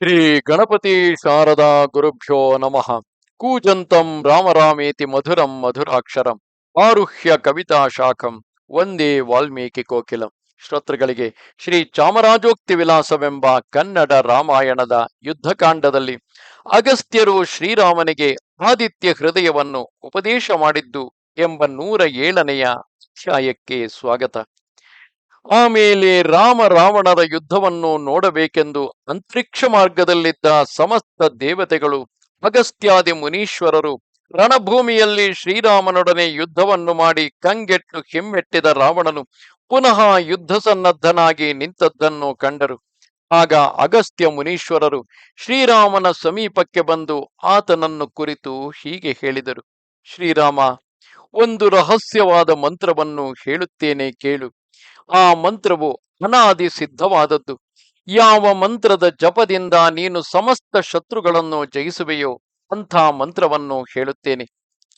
ಶ್ರೀ ಗಣಪತಿ ಶಾರದಾ ಗುರುಭ್ಯೋ ನಮಃ. ಕೂಜಂತಂ ರಾಮರಾಮೇತಿ ಮಧುರಂ ಮಧುರಾಕ್ಷರಂ ಆರುಹ್ಯ ಕವಿತಾ ಶಾಖಂ ಒಂದೇ ವಾಲ್ಮೀಕಿ ಕೋಕಿಲಂ. ಶ್ರೋತೃಗಳಿಗೆ ಶ್ರೀ ಚಾಮರಾಜೋಕ್ತಿ ವಿಲಾಸವೆಂಬ ಕನ್ನಡ ರಾಮಾಯಣದ ಯುದ್ಧಕಾಂಡದಲ್ಲಿ ಅಗಸ್ತ್ಯರು ಶ್ರೀರಾಮನಿಗೆ ಆದಿತ್ಯ ಹೃದಯವನ್ನು ಉಪದೇಶ ಮಾಡಿದ್ದು ಎಂಬ 107ನೆಯ ಅಧ್ಯಾಯಕ್ಕೆ ಸ್ವಾಗತ. ಆಮೇಲೆ ರಾವಣರ ಯುದ್ಧವನ್ನು ನೋಡಬೇಕೆಂದು ಅಂತರಿಕ್ಷ ಮಾರ್ಗದಲ್ಲಿದ್ದ ಸಮಸ್ತ ದೇವತೆಗಳು, ಅಗಸ್ತ್ಯಾದಿ ಮುನೀಶ್ವರರು ರಣಭೂಮಿಯಲ್ಲಿ ಶ್ರೀರಾಮನೊಡನೆ ಯುದ್ಧವನ್ನು ಮಾಡಿ ಕಂಗೆಟ್ಟು ಹಿಮ್ಮೆಟ್ಟಿದ ರಾವಣನು ಪುನಃ ಯುದ್ಧ ಸನ್ನದ್ಧನಾಗಿ ನಿಂತದ್ದನ್ನು ಕಂಡರು. ಆಗ ಅಗಸ್ತ್ಯ ಮುನೀಶ್ವರರು ಶ್ರೀರಾಮನ ಸಮೀಪಕ್ಕೆ ಬಂದು ಆತನನ್ನು ಕುರಿತು ಹೀಗೆ ಹೇಳಿದರು: ಶ್ರೀರಾಮ, ಒಂದು ರಹಸ್ಯವಾದ ಮಂತ್ರವನ್ನು ಹೇಳುತ್ತೇನೆ ಕೇಳು. ಆ ಮಂತ್ರವು ಅನಾದಿ ಸಿದ್ಧವಾದದ್ದು. ಯಾವ ಮಂತ್ರದ ಜಪದಿಂದ ನೀನು ಸಮಸ್ತ ಶತ್ರುಗಳನ್ನು ಜಯಿಸುವೆಯೋ ಅಂಥ ಮಂತ್ರವನ್ನು ಹೇಳುತ್ತೇನೆ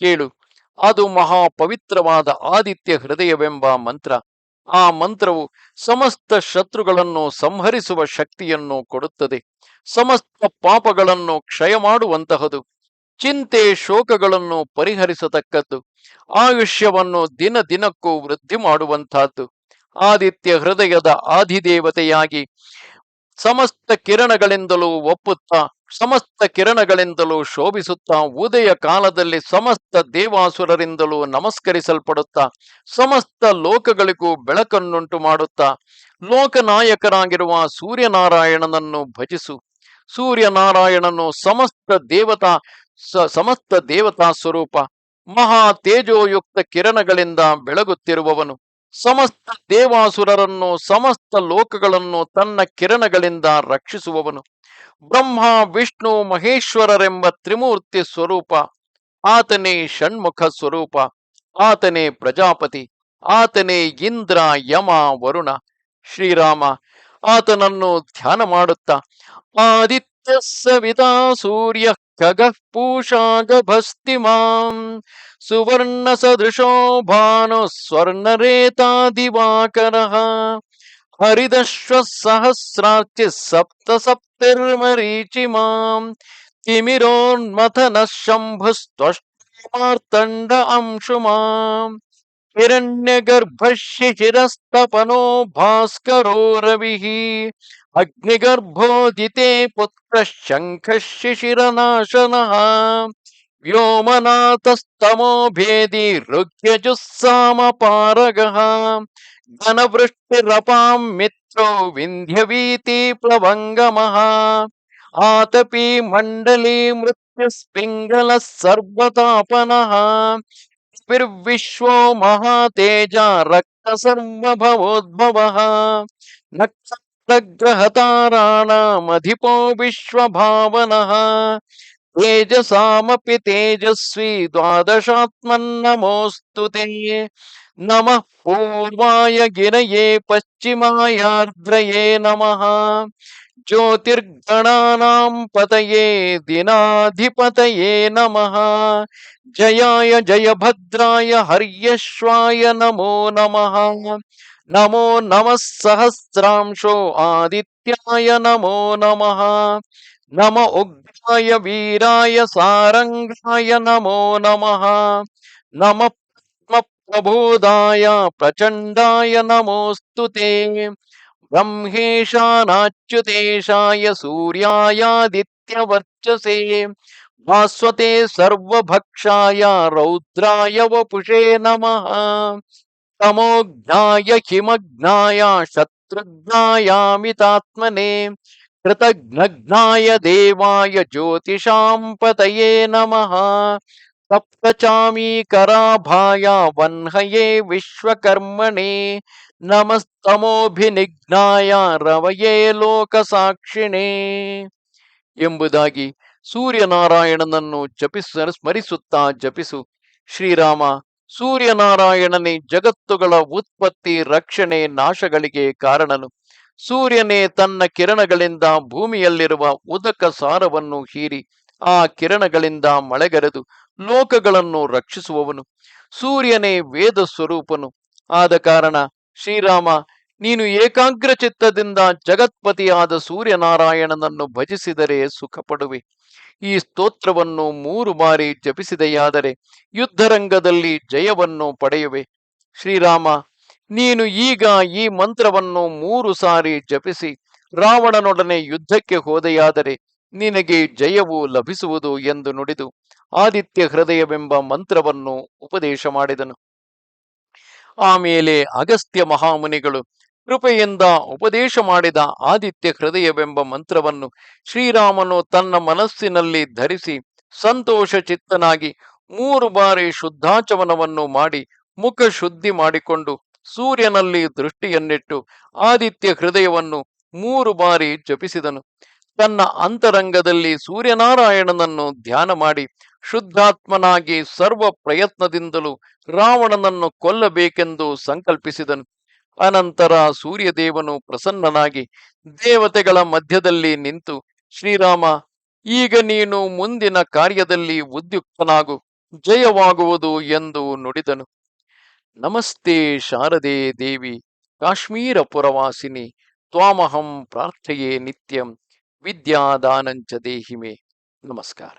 ಕೇಳು. ಅದು ಮಹಾ ಪವಿತ್ರವಾದ ಆದಿತ್ಯ ಹೃದಯವೆಂಬ ಮಂತ್ರ. ಆ ಮಂತ್ರವು ಸಮಸ್ತ ಶತ್ರುಗಳನ್ನು ಸಂಹರಿಸುವ ಶಕ್ತಿಯನ್ನು ಕೊಡುತ್ತದೆ. ಸಮಸ್ತ ಪಾಪಗಳನ್ನು ಕ್ಷಯ ಮಾಡುವಂತಹದು. ಚಿಂತೆ ಶೋಕಗಳನ್ನು ಪರಿಹರಿಸತಕ್ಕದ್ದು. ಆಯುಷ್ಯವನ್ನು ದಿನ ದಿನಕ್ಕೂ ವೃದ್ಧಿ ಮಾಡುವಂತಹದ್ದು. ಆದಿತ್ಯ ಹೃದಯದ ಆದಿದೇವತೆಯಾಗಿ ಸಮಸ್ತ ಕಿರಣಗಳಿಂದಲೂ ಒಪ್ಪುತ್ತಾ, ಸಮಸ್ತ ಕಿರಣಗಳಿಂದಲೂ ಶೋಭಿಸುತ್ತಾ, ಉದಯ ಕಾಲದಲ್ಲಿ ಸಮಸ್ತ ದೇವಾಸುರರಿಂದಲೂ ನಮಸ್ಕರಿಸಲ್ಪಡುತ್ತಾ, ಸಮಸ್ತ ಲೋಕಗಳಿಗೂ ಬೆಳಕನ್ನುಂಟು ಮಾಡುತ್ತಾ, ಲೋಕನಾಯಕರಾಗಿರುವ ಸೂರ್ಯನಾರಾಯಣನನ್ನು ಭಜಿಸು. ಸೂರ್ಯನಾರಾಯಣನು ಸಮಸ್ತ ದೇವತಾ ಸ್ವರೂಪ, ಮಹಾ ತೇಜೋಯುಕ್ತ ಕಿರಣಗಳಿಂದ ಬೆಳಗುತ್ತಿರುವವನು. ಸಮಸ್ತ ದೇವಾಸುರರನ್ನು, ಸಮಸ್ತ ಲೋಕಗಳನ್ನು ತನ್ನ ಕಿರಣಗಳಿಂದ ರಕ್ಷಿಸುವವನು. ಬ್ರಹ್ಮ, ವಿಷ್ಣು, ಮಹೇಶ್ವರರೆಂಬ ತ್ರಿಮೂರ್ತಿ ಸ್ವರೂಪ. ಆತನೇ ಷಣ್ಮುಖ ಸ್ವರೂಪ. ಆತನೇ ಪ್ರಜಾಪತಿ. ಆತನೇ ಇಂದ್ರ, ಯಮ, ವರುಣ. ಶ್ರೀರಾಮ ಆತನನ್ನು ಧ್ಯಾನ ಮಾಡುತ್ತಾ, ಆದಿತ್ಯ ಸವಿತಾ ಸೂರ್ಯ ಖಗಃ ಪೂಷಾ ಗಭಸ್ತಿಮಾಂ ಸುವರ್ಣ ಸದೃಶೋ ಭಾನು ಸ್ವರ್ಣರೇತಾ ದಿವಾಕರಃ ಹರಿದಶ್ವ ಸಹಸ್ರಾರ್ಚಿ ಸಪ್ತ ಸಪ್ತಿರ್ಮರೀಚಿಮಾಂ ತಿಮಿರೋನ್ಮಥನ ಶಂಭುಸ್ತ್ವಷ್ಟಮಾರ್ತಂಡ ಅಂಶುಮಾಂ ಹಿರಣ್ಯಗರ್ಭ ಶಿಶಿರಸ್ತಪನೋ ಭಾಸ್ಕರೋ ರವಿಃ ಅಗ್ನಿಗರ್ಭೋದಿತೆ ಪುತ್ರ ಶಂಖ ಶಿಶಿರನಾಶನಃ ವ್ಯೋಮನಾಥಸ್ತಮೋ ಭೇದಿ ಋಗ್ಯಜುಸ್ಸಾಮಪಾರಗಃ ಘನವೃಷ್ಟಿರಪಾಂ ಮಿತ್ರೋ ವಿಂಧ್ಯವೀತಿ ಪ್ಲವಂಗಮಃ ಆತಪಿ ಮಂಡಲೀ ಮೃತ್ಯುಸ್ಪಿಂಗಲ ಸರ್ವತಾಪನಃ ವಿಶ್ವೋ ಮಹಾತೇಜ ರಕ್ತ ಸರ್ವಭವೋದ್ಭವಃ ನಕ್ಷತ್ರಗ್ರಹತಾರಾಣಾಮಧಿಪೋ ವಿಶ್ವಭಾವನಃ ತೇಜಸಾಮಪಿ ತೇಜಸ್ವಿ ದ್ವಾದಶಾತ್ಮನ್ನಮೋಸ್ತುತೇ ನಮಃ ಪೂರ್ವಾಯ ಗಿರಯೇ ಪಶ್ಚಿಮಾಯಾರ್ದ್ರಯೇ ನಮಃ ಜ್ಯೋತಿರ್ಗಣಾನಾಂ ಪತಯೇ ದಿನಾಧಿಪತಯೇ ನಮಃ ಜಯಾಯ ಜಯಭದ್ರಾಯ ಹರ್ಯಶ್ವಾಯ ನಮೋ ನಮಃ ನಮೋ ನಮಃ ಸಹಸ್ರಾಂಶೋ ಆದಿತ್ಯಾಯ ನಮೋ ನಮಃ ನಮ ಉಗ್ರಾಯ ವೀರಾಯ ಸಾರಂಗಾಯ ನಮೋ ನಮಃ ನಮ ಪ್ರಬೋಧಾಯ ಪ್ರಚಂಡಾಯ ನಮೋಸ್ತುತೇ ಬ್ರಹ್ಮೇಶಾನಾಚ್ಯುತೇಶಾಯ ಸೂರ್ಯಾಯಾದಿತ್ಯವರ್ಚಸೇ ಭಾಸ್ವತೆ ಸರ್ವಭಕ್ಷಾಯ ರೌದ್ರಾಯ ವಪುಷೇ ನಮಃ ತಮೋಜ್ಞಾಯ ಹಿಮಜ್ಞಾಯ ಶತ್ರುಘ್ನಾಯಾಮಿತಾತ್ಮನೇ ಕೃತಘ್ನಘ್ನಾಯ ದೇವಾಯ ಜ್ಯೋತಿಷಾಂ ಪತಯೇ ನಮಃ ಸಪ್ತಚಾಮೀಕರಾಭಾಯ ವನ್ಹಯೇ ವಿಶ್ವಕರ್ಮಣೇ ನಮಸ್ತಮೋಭಿನಿಘ್ನಾಯ ರವಯೇ ಲೋಕಸಾಕ್ಷಿಣೇ ಎಂಬುದಾಗಿ ಸೂರ್ಯನಾರಾಯಣನನ್ನು ಸ್ಮರಿಸುತ್ತಾ ಜಪಿಸು. ಶ್ರೀರಾಮ, ಸೂರ್ಯನಾರಾಯಣನೇ ಜಗತ್ತುಗಳ ಉತ್ಪತ್ತಿ, ರಕ್ಷಣೆ, ನಾಶಗಳಿಗೆ ಕಾರಣನು. ಸೂರ್ಯನೇ ತನ್ನ ಕಿರಣಗಳಿಂದ ಭೂಮಿಯಲ್ಲಿರುವ ಉದಕ ಸಾರವನ್ನು ಹೀರಿ ಆ ಕಿರಣಗಳಿಂದ ಮಳೆಗರೆದು ಲೋಕಗಳನ್ನು ರಕ್ಷಿಸುವವನು. ಸೂರ್ಯನೇ ವೇದ ಸ್ವರೂಪನು. ಆದ ಕಾರಣ ಶ್ರೀರಾಮ, ನೀನು ಏಕಾಗ್ರ ಚಿತ್ತದಿಂದ ಜಗತ್ಪತಿಯಾದ ಸೂರ್ಯನಾರಾಯಣನನ್ನು ಭಜಿಸಿದರೆ ಸುಖಪಡುವೆ. ಈ ಸ್ತೋತ್ರವನ್ನು 3 ಬಾರಿ ಜಪಿಸಿದೆಯಾದರೆ ಯುದ್ಧರಂಗದಲ್ಲಿ ಜಯವನ್ನು ಪಡೆಯುವೆ. ಶ್ರೀರಾಮ, ನೀನು ಈಗ ಈ ಮಂತ್ರವನ್ನು 3 ಸಾರಿ ಜಪಿಸಿ ರಾವಣನೊಡನೆ ಯುದ್ಧಕ್ಕೆ ಹೋದೆಯಾದರೆ ನಿನಗೆ ಜಯವು ಲಭಿಸುವುದು ಎಂದು ನುಡಿದು ಆದಿತ್ಯ ಹೃದಯವೆಂಬ ಮಂತ್ರವನ್ನು ಉಪದೇಶ ಮಾಡಿದನು. ಆಮೇಲೆ ಅಗಸ್ತ್ಯ ಮಹಾಮುನಿಗಳು ಕೃಪೆಯಿಂದ ಉಪದೇಶ ಮಾಡಿದ ಆದಿತ್ಯ ಹೃದಯವೆಂಬ ಮಂತ್ರವನ್ನು ಶ್ರೀರಾಮನು ತನ್ನ ಮನಸ್ಸಿನಲ್ಲಿ ಧರಿಸಿ ಸಂತೋಷ ಚಿತ್ತನಾಗಿ 3 ಬಾರಿ ಶುದ್ಧಾಚಮನವನ್ನು ಮಾಡಿ ಮುಖ ಶುದ್ಧಿ ಮಾಡಿಕೊಂಡು ಸೂರ್ಯನಲ್ಲಿ ದೃಷ್ಟಿಯನ್ನಿಟ್ಟು ಆದಿತ್ಯ ಹೃದಯವನ್ನು 3 ಬಾರಿ ಜಪಿಸಿದನು. ತನ್ನ ಅಂತರಂಗದಲ್ಲಿ ಸೂರ್ಯನಾರಾಯಣನನ್ನು ಧ್ಯಾನ ಮಾಡಿ ಶುದ್ಧಾತ್ಮನಾಗಿ ಸರ್ವ ಪ್ರಯತ್ನದಿಂದಲೂ ರಾವಣನನ್ನು ಕೊಲ್ಲಬೇಕೆಂದು ಸಂಕಲ್ಪಿಸಿದನು. ಅನಂತರ ಸೂರ್ಯದೇವನು ಪ್ರಸನ್ನನಾಗಿ ದೇವತೆಗಳ ಮಧ್ಯದಲ್ಲಿ ನಿಂತು, ಶ್ರೀರಾಮ, ಈಗ ನೀನು ಮುಂದಿನ ಕಾರ್ಯದಲ್ಲಿ ಉದ್ಯುಕ್ತನಾಗು, ಜಯವಾಗುವುದು ಎಂದು ನುಡಿದನು. ನಮಸ್ತೆ ಶಾರದೆ ದೇವಿ ಕಾಶ್ಮೀರ ಪುರವಾಸಿನಿ ತ್ವಾಮಹಂ ಪ್ರಾರ್ಥಯೇ ನಿತ್ಯಂ ವಿದ್ಯಾದಾನಂಚ ದೇಹಿಮೆ. ನಮಸ್ಕಾರ.